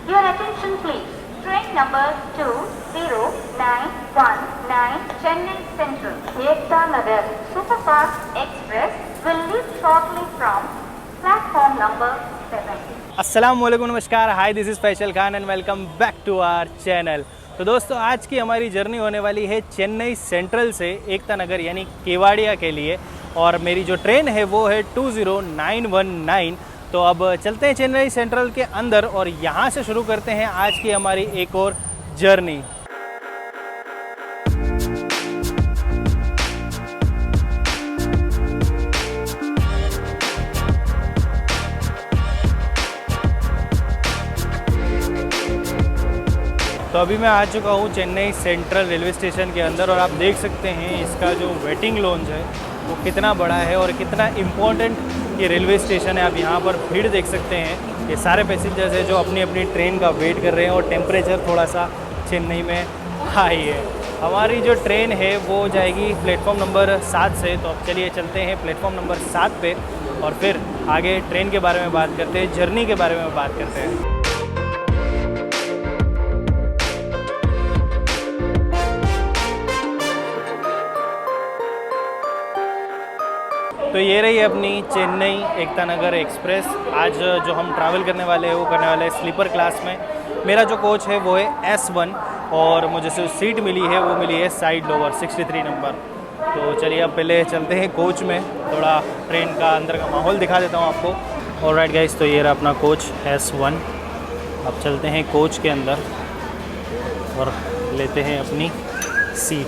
Your attention please. Train number 20919 Chennai Central, Ekta Nagar Superfast Express will leave shortly from platform number 7. अस्सलाम वालेकुम, नमस्कार, hi, this is Faisal Khan and welcome back to our channel. तो दोस्तों, आज की हमारी journey होने वाली है चेन्नई सेंट्रल से एकता नगर यानी केवाड़िया के लिए, और मेरी जो ट्रेन है वो है 20919। तो अब चलते हैं चेन्नई सेंट्रल के अंदर और यहाँ से शुरू करते हैं आज की हमारी एक और जर्नी। तो अभी मैं आ चुका हूँ चेन्नई सेंट्रल रेलवे स्टेशन के अंदर, और आप देख सकते हैं इसका जो वेटिंग लॉन्ज है वो कितना बड़ा है और कितना इम्पोर्टेंट ये रेलवे स्टेशन है। आप यहाँ पर भीड़ देख सकते हैं, ये सारे पैसेंजर्स हैं जो अपनी अपनी ट्रेन का वेट कर रहे हैं, और टेम्परेचर थोड़ा सा चेन्नई में हाई है। हमारी जो ट्रेन है वो जाएगी प्लेटफॉर्म नंबर 7 से, तो अब चलिए चलते हैं प्लेटफॉर्म नंबर 7 पे और फिर आगे ट्रेन के बारे में बात करते हैं, जर्नी के बारे में बात करते हैं। तो ये रही अपनी चेन्नई एकता नगर एक्सप्रेस। आज जो हम ट्रैवल करने वाले हैं वो करने वाले हैं स्लीपर क्लास में। मेरा जो कोच है वो है S1 और मुझे जो सीट मिली है वो मिली है साइड लोअर 63 नंबर। तो चलिए अब पहले चलते हैं कोच में, थोड़ा ट्रेन का अंदर का माहौल दिखा देता हूँ आपको। ऑलराइट गाइस, तो ये रहा अपना कोच S1। अब चलते हैं कोच के अंदर और लेते हैं अपनी सीट।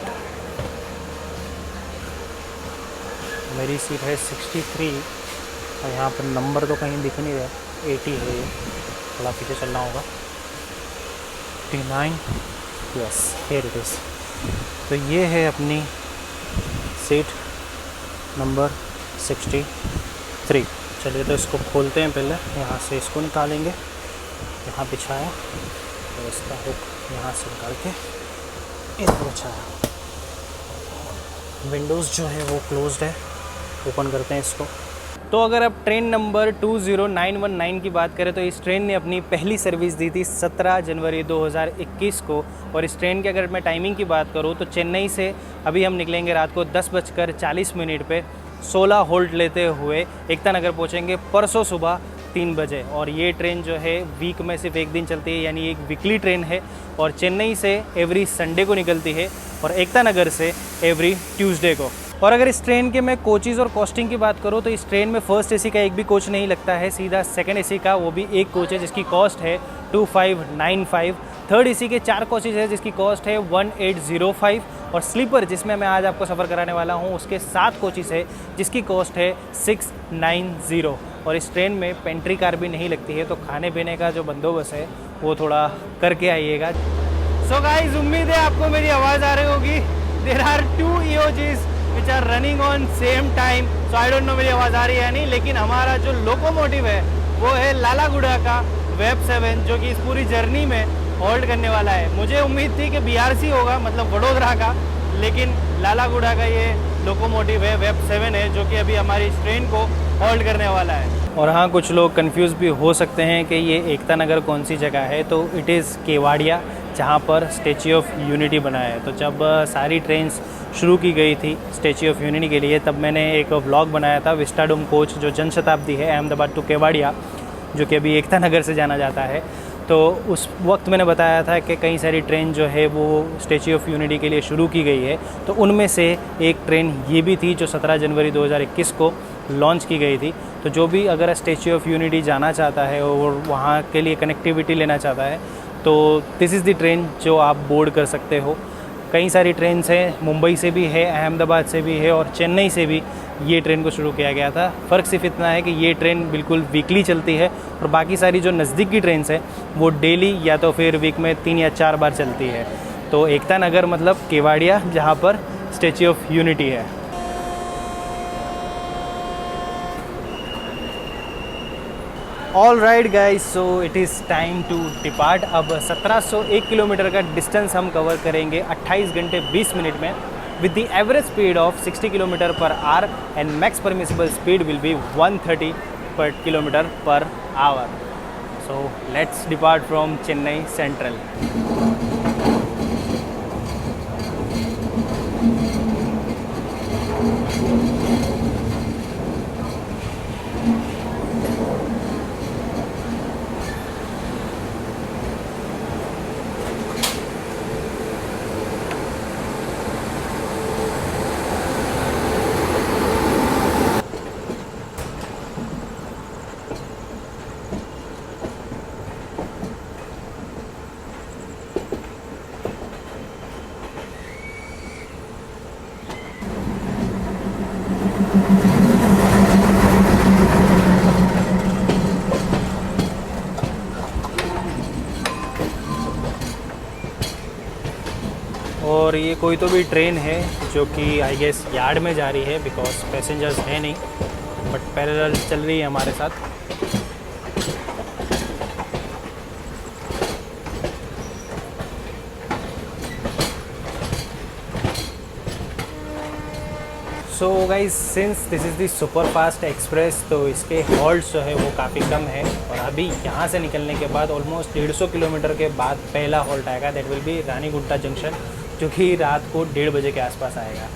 मेरी सीट है 63 और यहाँ पर नंबर तो कहीं दिख नहीं रहा, 80 है ये, थोड़ा पीछे चलना होगा। 59, यस, हियर इट इज़। तो ये है अपनी सीट नंबर 63। चलिए तो इसको खोलते हैं, पहले यहाँ से इसको निकालेंगे, यहाँ बिछाया तो इसका हुक यहाँ से निकाल के इधर बिछाया। विंडोज़ जो है वो क्लोज्ड है, ओपन करते हैं इसको। तो अगर आप ट्रेन नंबर 20919 की बात करें तो इस ट्रेन ने अपनी पहली सर्विस दी थी 17 जनवरी 2021 को, और इस ट्रेन की अगर मैं टाइमिंग की बात करूं तो चेन्नई से अभी हम निकलेंगे रात को 10:40 पे 16 होल्ट लेते हुए एकता नगर पहुंचेंगे परसों सुबह 3 बजे। और ये ट्रेन जो है वीक में सिर्फ एक दिन चलती है, यानी एक वीकली ट्रेन है, और चेन्नई से एवरी संडे को निकलती है और एकता नगर से एवरी ट्यूसडे को। और अगर इस ट्रेन के मैं कोचेज़ और कॉस्टिंग की बात करूँ तो इस ट्रेन में फर्स्ट एसी का एक भी कोच नहीं लगता है, सीधा सेकंड एसी का वो भी एक कोच है जिसकी कॉस्ट है 2595। थर्ड एसी के 4 कोचेज है जिसकी कॉस्ट है 1805, और स्लीपर जिसमें मैं आज आपको सफ़र कराने वाला हूँ उसके 7 कोचेज है जिसकी कॉस्ट है 690। और इस ट्रेन में पेंट्री कार भी नहीं लगती है, तो खाने पीने का जो बंदोबस्त है वो थोड़ा करके आइएगा। सो गाइस, उम्मीद है आपको मेरी आवाज़ आ रही होगी। There are 2 EOGs which are running on same time, so I don't know मेरी आवाज़ आ रही है नहीं, लेकिन हमारा जो लोकोमोटिव है वो है लालागुड़ा का वेब 7 जो कि इस पूरी जर्नी में होल्ड करने वाला है। मुझे उम्मीद थी कि BRC होगा, मतलब वडोदरा का, लेकिन लालागुड़ा का ये लोकोमोटिव है, वेब 7 है, जो कि अभी हमारी इस ट्रेन को होल्ड करने वाला है। और हाँ, कुछ लोग कंफ्यूज भी हो सकते हैं कि ये एकता नगर कौन सी जगह है, तो इट इज़ केवाड़िया, जहाँ पर स्टैच्यू ऑफ यूनिटी बना है। तो जब सारी ट्रेन्स शुरू की गई थी स्टैच्यू ऑफ यूनिटी के लिए, तब मैंने एक व्लॉग बनाया था विस्टाडोम कोच जो जनशताब्दी है अहमदाबाद टू केवाड़िया, जो कि अभी एकता नगर से जाना जाता है। तो उस वक्त मैंने बताया था कि कई सारी ट्रेन जो है वो स्टैच्यू ऑफ यूनिटी के लिए शुरू की गई है, तो उनमें से एक ट्रेन ये भी थी जो 17 जनवरी 2021 को लॉन्च की गई थी। तो जो भी अगर स्टैच्यू ऑफ यूनिटी जाना चाहता है और वहाँ के लिए कनेक्टिविटी लेना चाहता है तो दिस इज़ द ट्रेन जो आप बोर्ड कर सकते हो। कई सारी ट्रेन्स हैं, मुंबई से भी है, अहमदाबाद से भी है, और चेन्नई से भी ये ट्रेन को शुरू किया गया था। फ़र्क सिर्फ इतना है कि ये ट्रेन बिल्कुल वीकली चलती है, और बाकी सारी जो नज़दीक की ट्रेन्स हैं वो डेली या तो फिर वीक में 3 या 4 बार चलती है। तो एकता नगर मतलब केवाड़िया, जहाँ पर स्टैच्यू ऑफ यूनिटी है। All right guys, so it is time to depart. अब 1701 किलोमीटर का डिस्टेंस हम कवर करेंगे 28 घंटे 20 मिनट में, with the average speed of 60 km per hour and max permissible speed will be 130 per km per hour. So let's depart from Chennai central. और ये कोई तो भी ट्रेन है जो कि आई गेस यार्ड में जा रही है, बिकॉज पैसेंजर्स है नहीं, बट पैरेलल चल रही है हमारे साथ। So guys, since this is the super fast express, तो इसके हॉल्ट्स जो है वो काफ़ी कम है। और अभी यहाँ से निकलने के बाद ऑलमोस्ट 150 किलोमीटर के बाद पहला हॉल्ट आएगा, दैट विल बी रानीगुंटा जंक्शन, जो कि रात को 1:30 बजे के आसपास आएगा।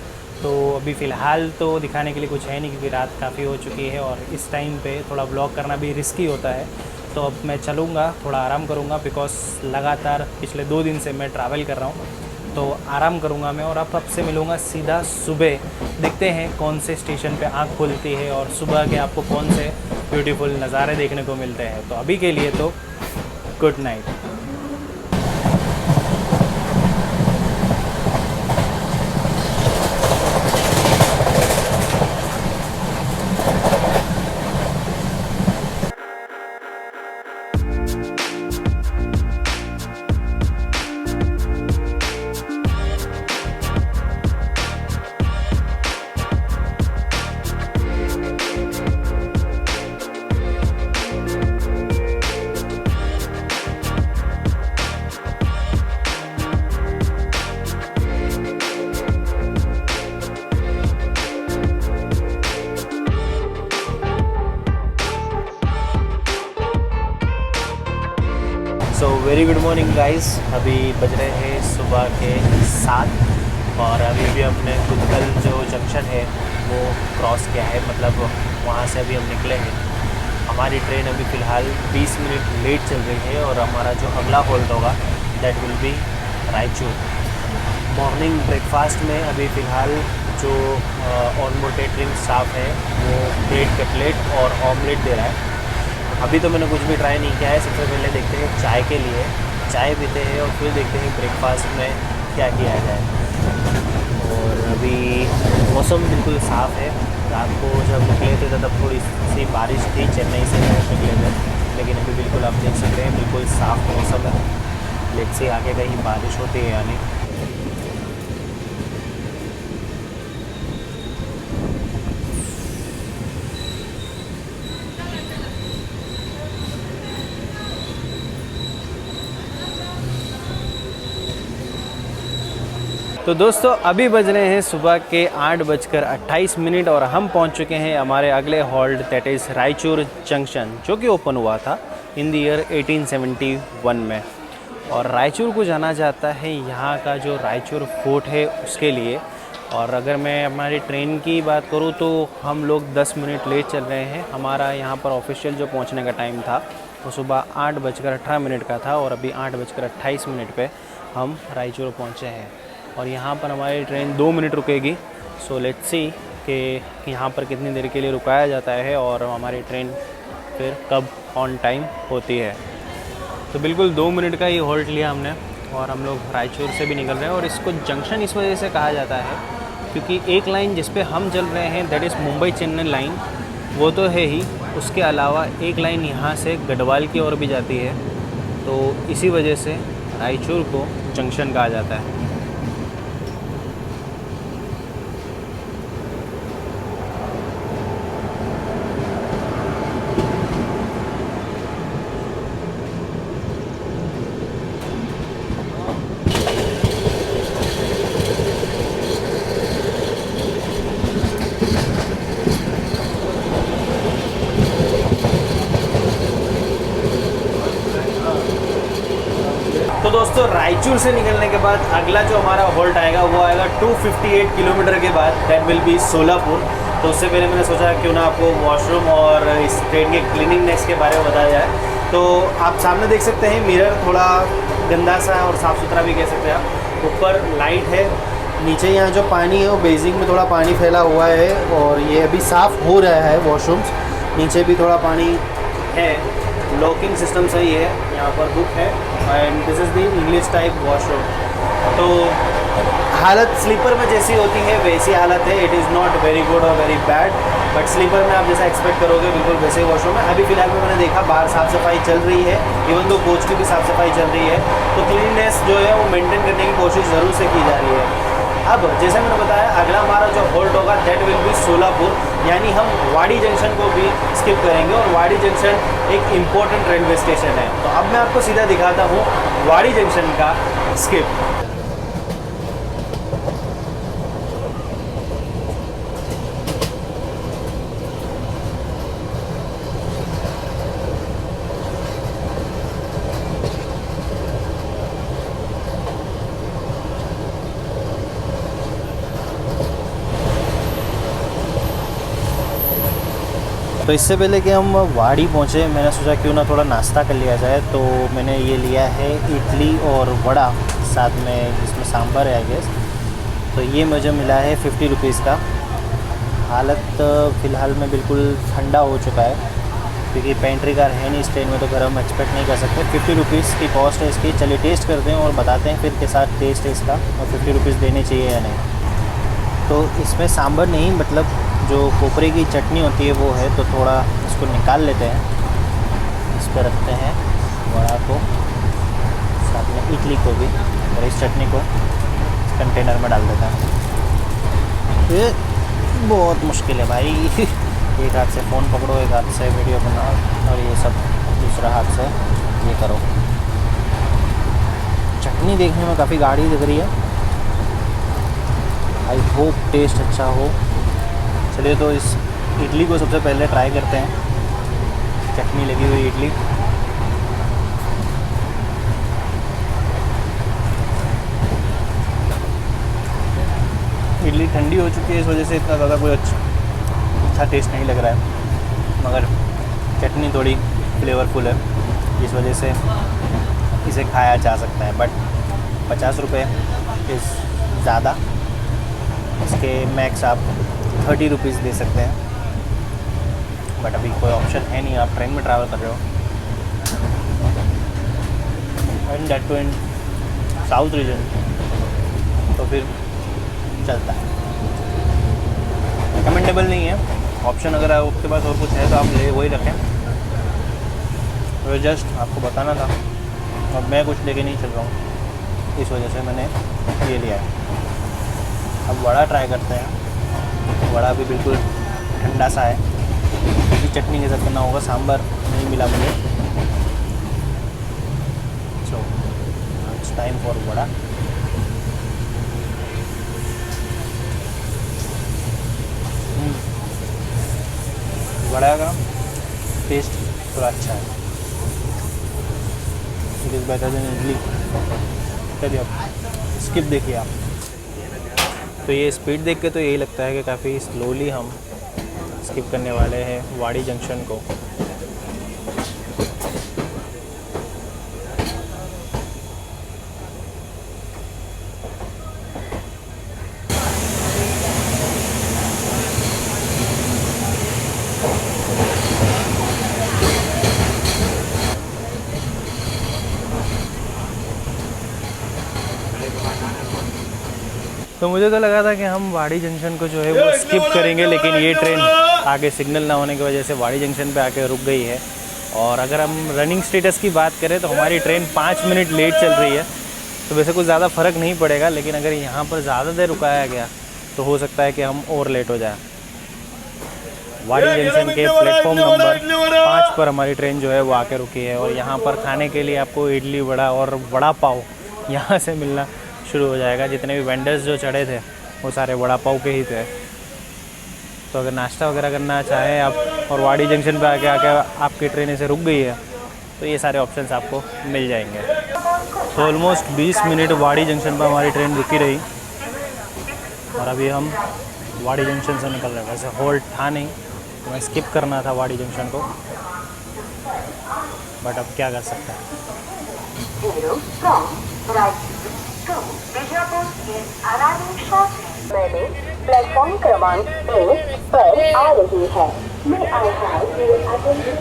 तो अभी फ़िलहाल तो दिखाने के लिए कुछ है नहीं, क्योंकि रात काफ़ी हो चुकी है और इस टाइम पे थोड़ा ब्लॉग करना भी रिस्की होता है। तो अब मैं चलूँगा, थोड़ा आराम करूँगा, बिकॉज लगातार पिछले 2 दिन से मैं ट्रैवल कर रहा हूँ, तो आराम करूँगा मैं। और अब से मिलूँगा सीधा सुबह, देखते हैं कौन से स्टेशन पे आँख खुलती है और सुबह के आपको कौन से ब्यूटीफुल नज़ारे देखने को मिलते हैं। तो अभी के लिए तो good night. So very good morning guys, अभी बज रहे हैं सुबह के 7 और अभी भी हमने गुंतकल जो जंक्शन है वो क्रॉस किया है, मतलब वहाँ से अभी हम निकले हैं। हमारी ट्रेन अभी फ़िलहाल 20 मिनट लेट चल रही है और हमारा जो अगला होल्ड होगा that will B Raichur. Morning breakfast में अभी फ़िलहाल जो ऑनबोर्ड केटरिंग स्टाफ है वो ब्रेड कटलेट और ऑमलेट दे रहा है। अभी तो मैंने कुछ भी ट्राई नहीं किया है। सबसे पहले देखते हैं चाय के लिए, चाय पीते हैं और फिर देखते हैं ब्रेकफास्ट में क्या किया जाए। और अभी मौसम बिल्कुल साफ़ है। रात को जब निकले थे तब थोड़ी सी बारिश थी चेन्नई से निकले थे, लेकिन अभी बिल्कुल आप देख सकते हैं बिल्कुल साफ़ मौसम है। लेट्स सी आगे कहीं बारिश होती है या नहीं। तो दोस्तों अभी बज रहे हैं सुबह के 8:28 और हम पहुंच चुके हैं हमारे अगले halt, that is Raichur junction, जो कि ओपन हुआ था इन द ईयर 1871 में। और रायचूर को जाना जाता है यहाँ का जो रायचूर फोर्ट है उसके लिए। और अगर मैं हमारी ट्रेन की बात करूँ तो हम लोग 10 मिनट लेट चल रहे हैं। हमारा यहाँ पर ऑफिशियल जो पहुँचने का टाइम था वो सुबह 8:18 का था और अभी 8:28 पे हम रायचूर पहुँचे हैं। और यहाँ पर हमारी ट्रेन 2 मिनट रुकेगी। सो लेट्स सी कि यहाँ पर कितनी देर के लिए रुकाया जाता है और हमारी ट्रेन फिर कब ऑन टाइम होती है। तो बिल्कुल 2 मिनट का ही होल्ड लिया हमने और हम लोग रायचूर से भी निकल रहे हैं। और इसको जंक्शन इस वजह से कहा जाता है क्योंकि एक लाइन जिस पे हम चल रहे हैं that is Mumbai Chennai line, वो तो है ही, उसके अलावा एक लाइन यहाँ से गढ़वाल की ओर भी जाती है। तो इसी वजह से रायचूर को जंक्शन कहा जाता है। तो दोस्तों रायचूर से निकलने के बाद अगला जो हमारा होल्ट आएगा वो आएगा 258 किलोमीटर के बाद, दैट विल बी सोलापुर। तो उससे पहले मैंने सोचा क्यों ना आपको वॉशरूम और इस ट्रेन के क्लीनिंगनेस के बारे में बताया जाए। तो आप सामने देख सकते हैं मिरर थोड़ा गंदा सा है और साफ़ सुथरा भी कह सकते हैं आप। ऊपर लाइट है, नीचे यहाँ जो पानी है वो बेसिंग में थोड़ा पानी फैला हुआ है और ये अभी साफ़ हो रहा है वॉशरूम्स। नीचे भी थोड़ा पानी है, लॉकिंग सिस्टम सही है, यहाँ पर बुक है and this is the English type washroom. तो हालत स्लीपर में जैसी होती है वैसी हालत है, it is not very good और वेरी बैड, बट स्लीपर में आप जैसा एक्सपेक्ट करोगे बिल्कुल वैसे ही वॉशरूम है। अभी फ़िलहाल में मैंने देखा बाहर साफ़ सफाई चल रही है, इवन दो कोच की भी साफ़ सफाई चल रही है, तो क्लीननेस जो है वो मेंटेन करने की कोशिश ज़रूर से की जा रही है। अब जैसे मैंने बताया अगला हमारा जो होल्ट होगा दैट विल बी सोलापुर, यानी हम वाड़ी जंक्शन को भी स्किप करेंगे और वाड़ी जंक्शन एक इम्पोर्टेंट रेलवे स्टेशन है। तो अब मैं आपको सीधा दिखाता हूँ वाड़ी जंक्शन का स्किप। तो इससे पहले कि हम वाड़ी पहुँचे मैंने सोचा क्यों ना थोड़ा नाश्ता कर लिया जाए। तो मैंने ये लिया है इडली और वड़ा, साथ में इसमें सांभर है आई गेस। तो ये मुझे मिला है 50 रुपीज़ का। हालत फ़िलहाल में बिल्कुल ठंडा हो चुका है क्योंकि पेंट्री कार है नहीं इस ट्रेन में, तो गर्म एक्सपेक्ट नहीं कर सकते। 50 रुपीज़ की कॉस्ट है इसकी। चलिए टेस्ट करते हैं और बताते हैं फिर के साथ टेस्ट है इसका और 50 रुपीज़ देने चाहिए या नहीं। तो इसमें सांभर नहीं, मतलब जो कोपरे की चटनी होती है वो है, तो थोड़ा इसको निकाल लेते हैं। इस पर रखते हैं वड़ा को, साथ में इडली को भी, और इस चटनी को कंटेनर में डाल देते हैं। ये बहुत मुश्किल है भाई एक हाथ से फ़ोन पकड़ो, एक हाथ से वीडियो बनाओ और ये सब दूसरा हाथ से ये करो। चटनी देखने में काफ़ी गाढ़ी लग रही है, आई होप टेस्ट अच्छा हो। चलिए तो इस इडली को सबसे पहले ट्राई करते हैं, चटनी लगी हुई इडली। इडली ठंडी हो चुकी है, इस वजह से इतना ज़्यादा कोई अच्छा टेस्ट नहीं लग रहा है, मगर चटनी थोड़ी फ्लेवरफुल है, इस वजह से इसे खाया जा सकता है। बट 50 रुपये इज़ ज़्यादा, इसके मैक्स आप 30 रुपीज़ दे सकते हैं, बट अभी कोई ऑप्शन है नहीं, आप ट्रेन में ट्रैवल कर रहे हो and that too in south region, तो फिर चलता है। रिकमेंडेबल नहीं है, ऑप्शन अगर आपके पास और कुछ है तो आप ले वही रखें। तो जस्ट आपको बताना था और मैं कुछ लेके नहीं चल रहा हूँ, इस वजह से मैंने ये लिया है। अब वड़ा ट्राई करते हैं। वड़ा भी बिल्कुल ठंडा सा है, क्योंकि चटनी के साथ बना होगा, सांभर नहीं मिला मुझे। So it's time for vada. Vada का टेस्ट थोड़ा अच्छा है, it is better than idli. चलिए अब स्किप देखिए आप। तो ये स्पीड देख के तो यही लगता है कि काफ़ी स्लोली हम स्किप करने वाले हैं वाड़ी जंक्शन को। तो मुझे तो लगा था कि हम वाड़ी जंक्शन को जो है वो स्किप करेंगे, लेकिन ये ट्रेन आगे सिग्नल ना होने की वजह से वाड़ी जंक्शन पे आके रुक गई है। और अगर हम रनिंग स्टेटस की बात करें तो हमारी ट्रेन 5 मिनट लेट चल रही है, तो वैसे कुछ ज़्यादा फ़र्क नहीं पड़ेगा, लेकिन अगर यहाँ पर ज़्यादा देर रुकाया गया तो हो सकता है कि हम और लेट हो जाए। वाड़ी जंक्शन के प्लेटफॉर्म नंबर 5 पर हमारी ट्रेन जो है वो आके रुकी है, और यहाँ पर खाने के लिए आपको इडली वड़ा और वड़ा पाव यहाँ से मिलना शुरू हो जाएगा। जितने भी वेंडर्स जो चढ़े थे वो सारे वड़ा पाव के ही थे। तो अगर नाश्ता वगैरह करना चाहें आप और वाड़ी जंक्शन पे आके आपकी ट्रेन से रुक गई है तो ये सारे ऑप्शंस आपको मिल जाएंगे। तो ऑलमोस्ट 20 मिनट वाड़ी जंक्शन पर हमारी ट्रेन रुकी रही और अभी हम वाड़ी जंक्शन से निकल रहे हैं। वैसे होल्ड था नहीं, तो मैं स्किप करना था वाड़ी जंक्शन को, बट अब क्या कर सकते हैं। मैंने प्लेटफॉर्म क्रमांक 1 पर आ रही है। May I have your attention?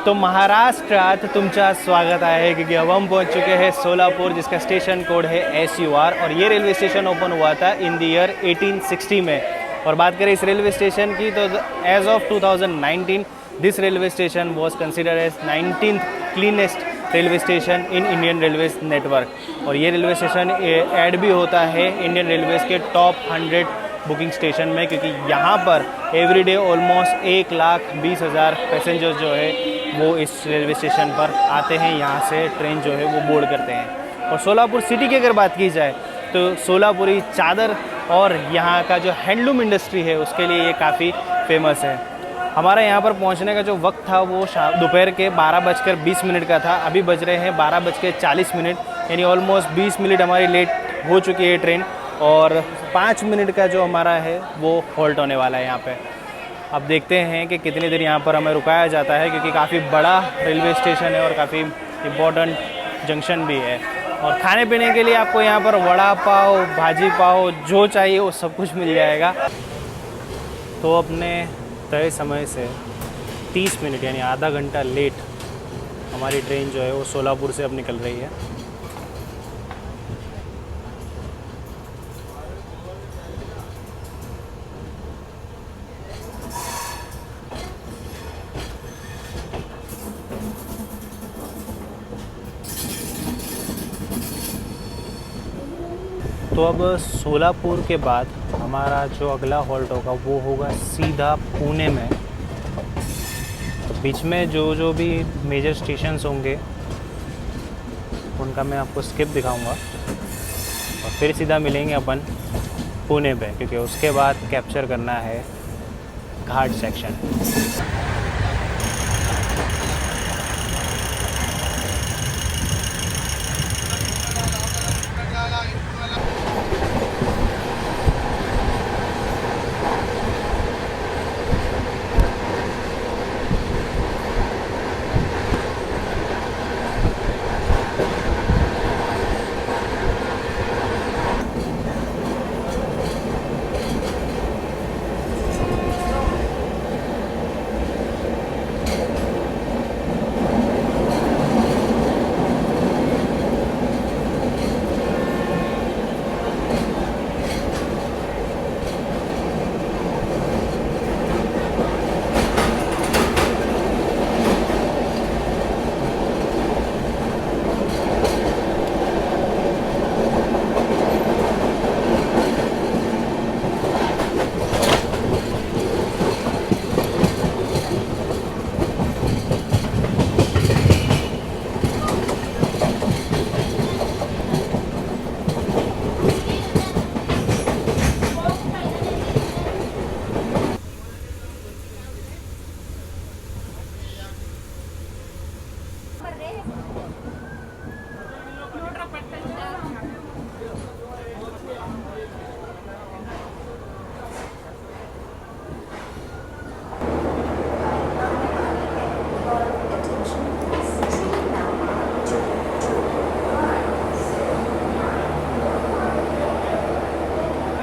तो महाराष्ट्रात तुमचा स्वागत आहे क्योंकि अब हम पहुंच चुके हैं सोलापुर, जिसका स्टेशन कोड है SUR, और ये रेलवे स्टेशन ओपन हुआ था इन द ईयर 1860 में। और बात करें इस रेलवे स्टेशन की तो as of 2019 this railway station was considered as 19th cleanest railway station in Indian railway network. और ये रेलवे स्टेशन ऐड भी होता है इंडियन रेलवेज़ के टॉप 100 बुकिंग स्टेशन में, क्योंकि यहाँ पर एवरीडे ऑलमोस्ट 1,20,000 पैसेंजर्स जो है वो इस रेलवे स्टेशन पर आते हैं, यहाँ से ट्रेन जो है वो बोर्ड करते हैं। और सोलापुर सिटी की अगर बात की जाए तो सोलापुरी चादर और यहाँ का जो हैंडलूम इंडस्ट्री है उसके लिए ये काफ़ी फेमस है। हमारा यहाँ पर पहुँचने का जो वक्त था वो दोपहर के 12:20 का था। अभी बज रहे हैं 12:40, यानी ऑलमोस्ट 20 मिनट हमारी लेट हो चुकी है ट्रेन, और 5 मिनट का जो हमारा है वो हॉल्ट होने वाला है यहाँ पे। अब देखते हैं कि कितनी देर यहाँ पर हमें रुकाया जाता है, क्योंकि काफ़ी बड़ा रेलवे स्टेशन है और काफ़ी इम्पोर्टेंट जंक्शन भी है। और खाने पीने के लिए आपको यहाँ पर वड़ा पाव, भाजी पाव, जो चाहिए वो सब कुछ मिल जाएगा। तो अपने तय समय से 30 मिनट यानी आधा घंटा लेट हमारी ट्रेन जो है वो सोलापुर से अब निकल रही है। तो अब सोलापुर के बाद हमारा जो अगला हॉल्ट होगा वो होगा सीधा पुणे में। तो बीच में जो भी मेजर स्टेशंस होंगे उनका मैं आपको स्किप दिखाऊंगा, और फिर सीधा मिलेंगे अपन पुणे पे, क्योंकि उसके बाद कैप्चर करना है घाट सेक्शन।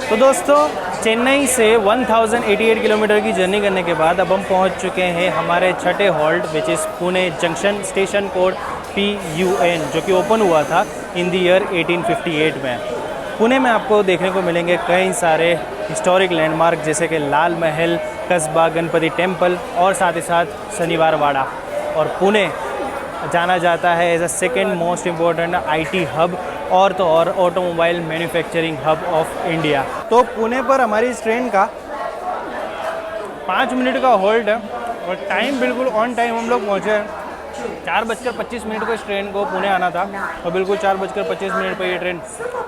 तो दोस्तों चेन्नई से 1088 किलोमीटर की जर्नी करने के बाद अब हम पहुंच चुके हैं हमारे छठे halt which is Pune junction, station code PUN, जो कि ओपन हुआ था इन द ईयर 1858 में। पुणे में आपको देखने को मिलेंगे कई सारे हिस्टोरिक लैंडमार्क, जैसे कि लाल महल, कस्बा, गणपति टेम्पल और साथ ही साथ शनिवार वाड़ा। और पुणे जाना जाता है as a second most important IT hub और तो और automobile manufacturing hub of India. तो पुणे पर हमारी इस ट्रेन का 5 मिनट का होल्ड है और टाइम बिल्कुल ऑन टाइम हम लोग पहुँचे हैं। 4:25 को इस ट्रेन को पुणे आना था और बिल्कुल 4:25 पर ये ट्रेन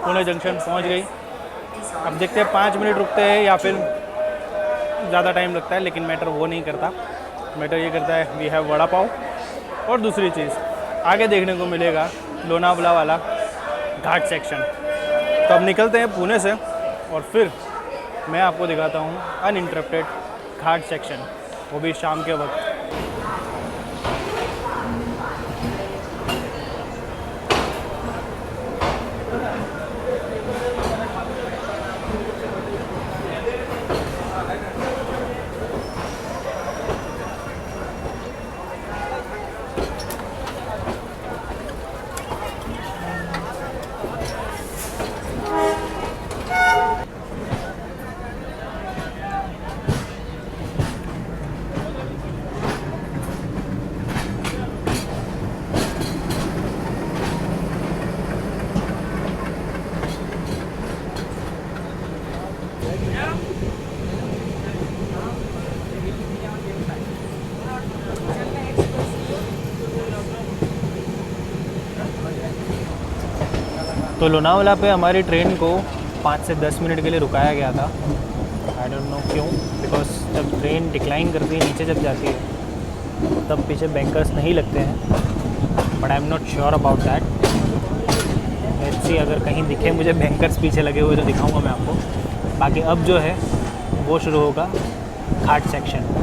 पुणे जंक्शन पहुँच गई। अब देखते हैं 5 मिनट रुकते हैं या फिर ज़्यादा टाइम लगता है, लेकिन मैटर वो नहीं करता। मैटर ये करता है वी हैव वड़ा पाव। और दूसरी चीज़ आगे देखने को मिलेगा लोनावला वाला घाट सेक्शन। तो अब निकलते हैं पुणे से और फिर मैं आपको दिखाता हूँ अनइंटरप्टेड घाट सेक्शन, वो भी शाम के वक्त। तो लोनावला पे हमारी ट्रेन को 5 से 10 मिनट के लिए रुकाया गया था। आई डोंट नो क्यों, बिकॉज जब ट्रेन डिक्लाइन करती है, नीचे जब जाती है, तब पीछे बैंकर्स नहीं लगते हैं। But I am not sure about that. Let's see, अगर कहीं दिखे मुझे बैंकर्स पीछे लगे हुए तो दिखाऊंगा मैं आपको। बाकी अब जो है वो शुरू होगा घाट सेक्शन।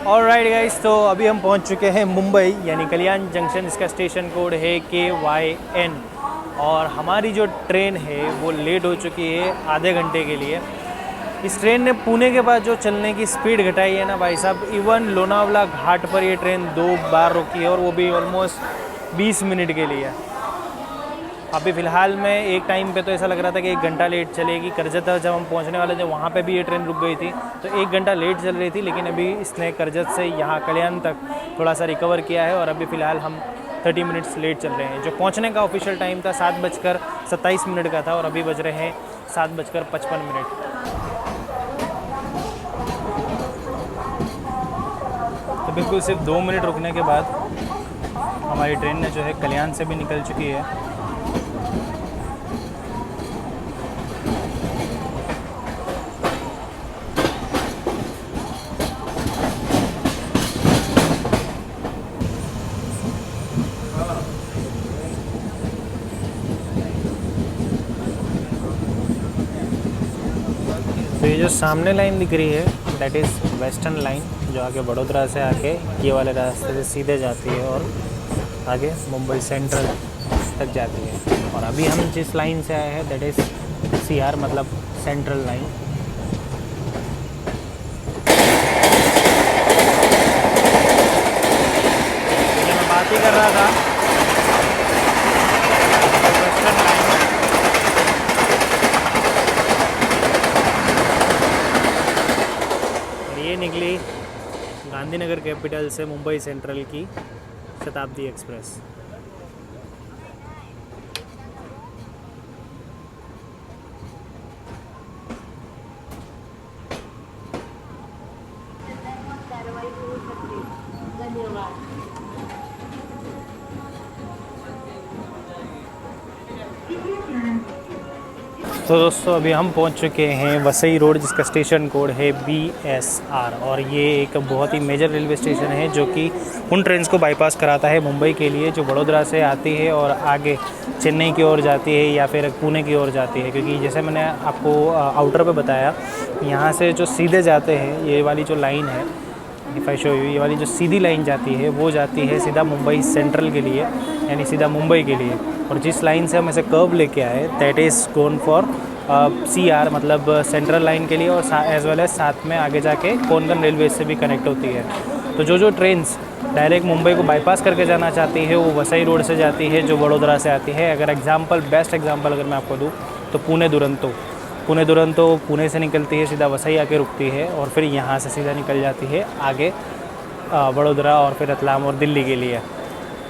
ऑलराइट गाइस, तो अभी हम पहुंच चुके हैं मुंबई, यानी कल्याण जंक्शन। इसका स्टेशन कोड है KYN। और हमारी जो ट्रेन है वो लेट हो चुकी है आधे घंटे के लिए। इस ट्रेन ने पुणे के बाद जो चलने की स्पीड घटाई है ना भाई साहब, इवन लोनावला घाट पर ये ट्रेन 2 बार रुकी है और वो भी ऑलमोस्ट 20 मिनट के लिए। अभी फ़िलहाल में एक टाइम पे तो ऐसा लग रहा था कि 1 घंटा लेट चलेगी। करजत जब हम पहुंचने वाले थे वहाँ पे भी ये ट्रेन रुक गई थी, तो 1 घंटा लेट चल रही थी। लेकिन अभी इसने करजत से यहाँ कल्याण तक थोड़ा सा रिकवर किया है और अभी फ़िलहाल हम 30 मिनट्स लेट चल रहे हैं। जो पहुँचने का ऑफिशियल टाइम था 7:27 का था और अभी बज रहे हैं 7:55। तो बिल्कुल सिर्फ 2 मिनट रुकने के बाद हमारी ट्रेन ने जो है कल्याण से भी निकल चुकी है। तो ये जो सामने लाइन दिख रही है दैट इज़ वेस्टर्न लाइन, जो आगे वडोदरा से आके ये वाले रास्ते से सीधे जाती है और आगे मुंबई सेंट्रल तक जाती है। और अभी हम जिस लाइन से आए हैं दैट इज़ CR, मतलब सेंट्रल लाइन। मैं बात ही कर रहा था वेस्टर्न लाइन। ये निकली गांधीनगर कैपिटल से मुंबई सेंट्रल की शताब्दी एक्सप्रेस। तो दोस्तों अभी हम पहुंच चुके हैं वसई रोड, जिसका स्टेशन कोड है BSR। और ये एक बहुत ही मेजर रेलवे स्टेशन है जो कि उन ट्रेन्स को बाईपास कराता है मुंबई के लिए, जो वडोदरा से आती है और आगे चेन्नई की ओर जाती है या फिर पुणे की ओर जाती है। क्योंकि जैसे मैंने आपको आउटर पे बताया, यहाँ से जो सीधे जाते हैं, ये वाली जो लाइन है ये वाली जो सीधी लाइन जाती है वो जाती है सीधा मुंबई सेंट्रल के लिए, यानी सीधा मुंबई के लिए। और जिस लाइन से हम ऐसे कर्व लेके आए that is gonna for CR, मतलब सेंट्रल लाइन के लिए, और एज वेल एज साथ में आगे जाके कोंकण रेलवे से भी कनेक्ट होती है। तो जो ट्रेन्स डायरेक्ट मुंबई को बाईपास करके जाना चाहती है वो वसई रोड से जाती है, जो वडोदरा से आती है। अगर बेस्ट एग्जाम्पल अगर मैं आपको दूँ तो पुणे दुरंतो पुणे से निकलती है, सीधा वसई आके रुकती है और फिर यहाँ से सीधा निकल जाती है आगे वडोदरा और फिर रतलाम और दिल्ली के लिए।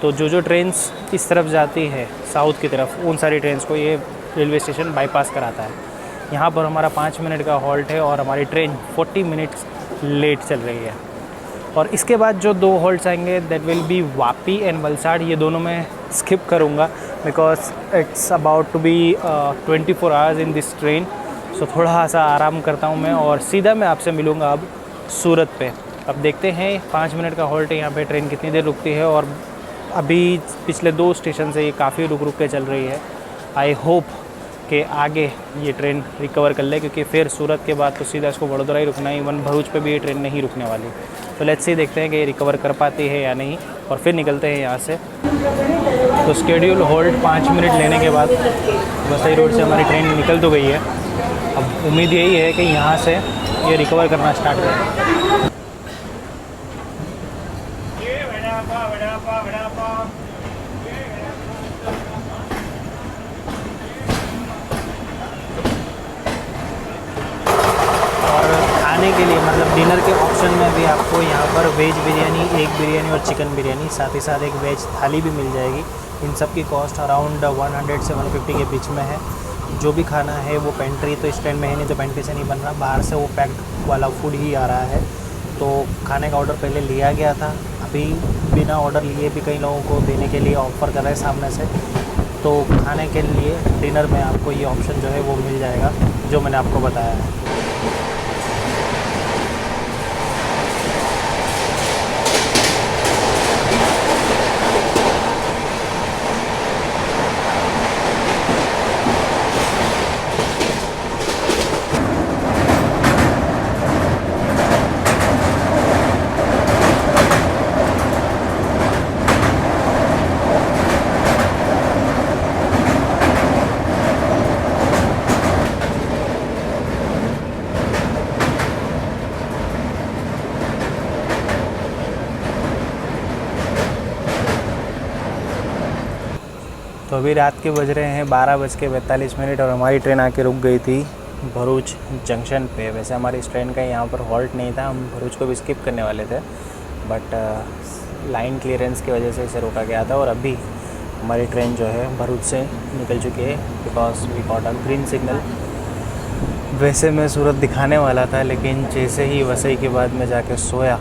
तो जो ट्रेन्स इस तरफ जाती है साउथ की तरफ, उन सारी ट्रेन्स को ये रेलवे स्टेशन बाईपास कराता है। यहाँ पर हमारा 5 मिनट का हॉल्ट है और हमारी ट्रेन 40 मिनट्स लेट चल रही है। और इसके बाद जो 2 हॉल्ट्स आएंगे that will be Vapi and Valsad. ये दोनों मैं स्किप करूँगा because it's about to be 24 hours in this train. So थोड़ा सा आराम करता हूँ मैं और सीधा मैं आपसे मिलूँगा अब सूरत पे। अब देखते हैं 5 मिनट का हॉल्ट है यहाँ पे, ट्रेन कितनी देर रुकती है। और अभी पिछले 2 स्टेशन से ये काफ़ी रुक के चल रही है। आई होप कि आगे ये ट्रेन रिकवर कर ले, क्योंकि फिर सूरत के बाद तो सीधा इसको वडोदरा ही रुकना है। इवन भरूच पे भी ये ट्रेन नहीं रुकने वाली। तो लेट्स सी, देखते हैं कि ये रिकवर कर पाती है या नहीं और फिर निकलते हैं यहाँ से। तो स्केड्यूल होल्ड 5 मिनट लेने के बाद वसई रोड से हमारी ट्रेन निकल तो गई है। अब उम्मीद यही है कि यहाँ से ये रिकवर करना स्टार्ट करें। खाने के लिए मतलब डिनर के ऑप्शन में भी आपको यहाँ पर वेज बिरयानी, एग बिरयानी और चिकन बिरयानी, साथ ही साथ एक वेज थाली भी मिल जाएगी। इन सब की कॉस्ट अराउंड 100 से 150 के बीच में है। जो भी खाना है वो पेंट्री तो इस ट्रेन में है नहीं, तो पेंट्री से नहीं बन रहा, बाहर से वो पैक्ड वाला फूड ही आ रहा है। तो खाने का ऑर्डर पहले लिया गया था, अभी बिना ऑर्डर लिए भी कई लोगों को देने के लिए ऑफ़र कर रहे हैं सामने से। तो खाने के लिए डिनर में आपको ये ऑप्शन जो है वो मिल जाएगा जो मैंने आपको बताया है। तो अभी रात के बज रहे हैं 12:42 और हमारी ट्रेन आके रुक गई थी भरूच जंक्शन पे। वैसे हमारी इस ट्रेन का यहाँ पर हॉल्ट नहीं था, हम भरूच को भी स्किप करने वाले थे, बट लाइन क्लियरेंस की वजह से इसे रोका गया था। और अभी हमारी ट्रेन जो है भरूच से निकल चुकी है because we got a green signal. वैसे मैं सूरत दिखाने वाला था, लेकिन जैसे ही वसई के बाद मैं जाके सोया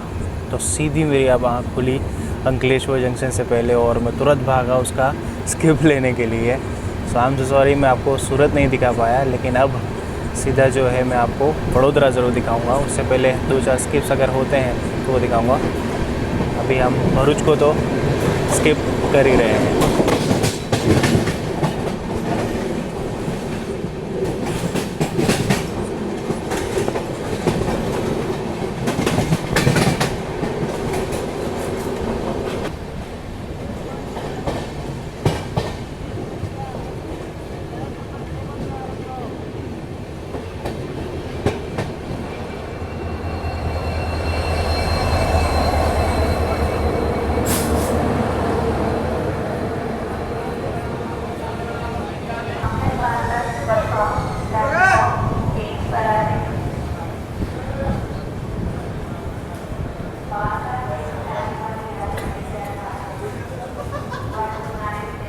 तो सीधी मेरी अब आँख खुली अंकलेश्वर जंक्शन से पहले, और मैं तुरंत भागा उसका स्किप लेने के लिए। सो आई एम सो सॉरी, मैं आपको सूरत नहीं दिखा पाया, लेकिन अब सीधा जो है मैं आपको वडोदरा ज़रूर दिखाऊंगा। उससे पहले 2-4 स्किप्स अगर होते हैं तो वो दिखाऊंगा। अभी हम भरूच को तो स्किप कर ही रहे हैं।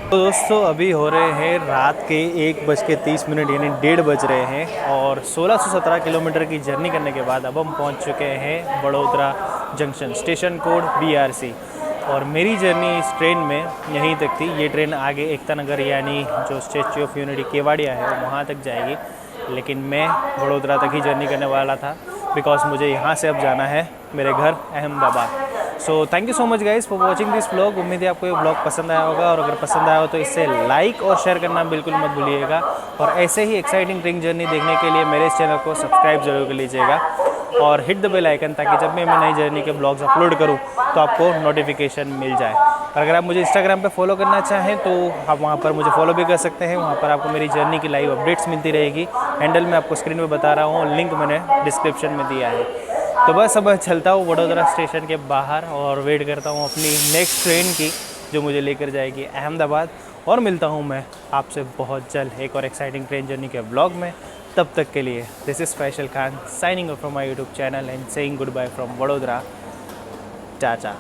तो दोस्तों अभी हो रहे हैं रात के 1:30 यानी 1:30 बज रहे हैं, और 1617 किलोमीटर की जर्नी करने के बाद अब हम पहुंच चुके हैं Vadodara junction, station code BRC। और मेरी जर्नी इस ट्रेन में यहीं तक थी। ये ट्रेन आगे एकता नगर यानी जो स्टैच्यू ऑफ यूनिटी केवाड़िया है वहाँ तक जाएगी, लेकिन मैं वडोदरा तक ही जर्नी करने वाला था बिकॉज मुझे यहाँ से अब जाना है मेरे घर Ahmedabad. So thank you so much guys for watching this vlog. उम्मीद है आपको ये व्लॉग पसंद आया होगा, और अगर पसंद आया हो तो इसे लाइक और शेयर करना बिल्कुल मत भूलिएगा। और ऐसे ही एक्साइटिंग ट्रेन जर्नी देखने के लिए मेरे इस चैनल को सब्सक्राइब जरूर कर लीजिएगा और हिट द बेल आइकन, ताकि जब भी मैं नई जर्नी के ब्लॉग्स अपलोड करूँ तो आपको नोटिफिकेशन मिल जाए। और अगर आप मुझे इंस्टाग्राम पे फॉलो करना चाहें तो आप वहाँ पर मुझे फॉलो भी कर सकते हैं। वहाँ पर आपको मेरी जर्नी की लाइव अपडेट्स मिलती रहेगी। हैंडल मैं आपको स्क्रीन पे बता रहा हूँ, लिंक मैंने डिस्क्रिप्शन में दिया है। तो बस अब चलता हूँ वडोदरा स्टेशन के बाहर और वेट करता हूँ अपनी नेक्स्ट ट्रेन की, जो मुझे लेकर जाएगी अहमदाबाद। और मिलता हूँ मैं आपसे बहुत जल्द एक और एक्साइटिंग ट्रेन जर्नी के ब्लॉग में। तब तक के लिए this is Faisal Khan signing off from my YouTube channel and saying goodbye from Vadodara. Tata.